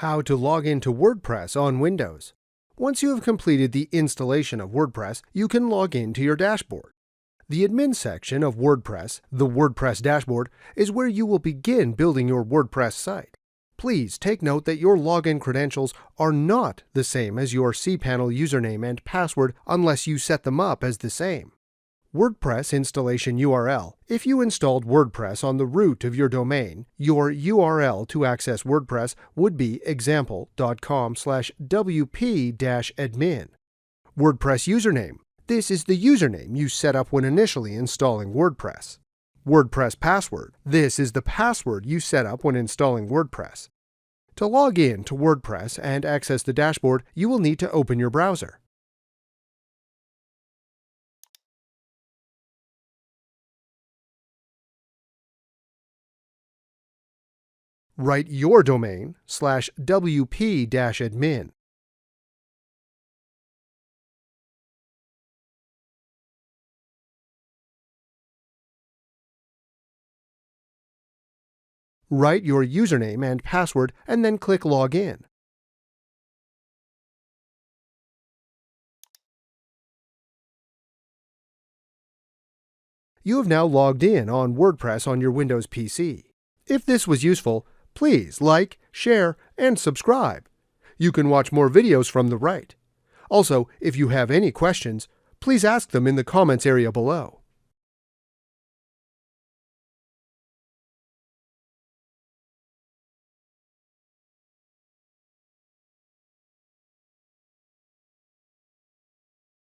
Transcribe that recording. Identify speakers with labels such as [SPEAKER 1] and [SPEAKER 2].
[SPEAKER 1] How to log into WordPress on Windows. Once you have completed the installation of WordPress, you can log into your dashboard. The admin section of WordPress, the WordPress dashboard, is where you will begin building your WordPress site. Please take note that your login credentials are not the same as your cPanel username and password unless you set them up as the same. WordPress installation URL. If you installed WordPress on the root of your domain, your URL to access WordPress would be example.com/wp-admin. WordPress username. This is the username you set up when initially installing WordPress. WordPress password. This is the password you set up when installing WordPress. To log in to WordPress and access the dashboard, you will need to open your browser. Write your domain /wp-admin. Write your username and password and then click Login. You have now logged in on WordPress on your Windows PC. If this was useful, please like, share, and subscribe. You can watch more videos from the right. Also, if you have any questions, please ask them in the comments area below.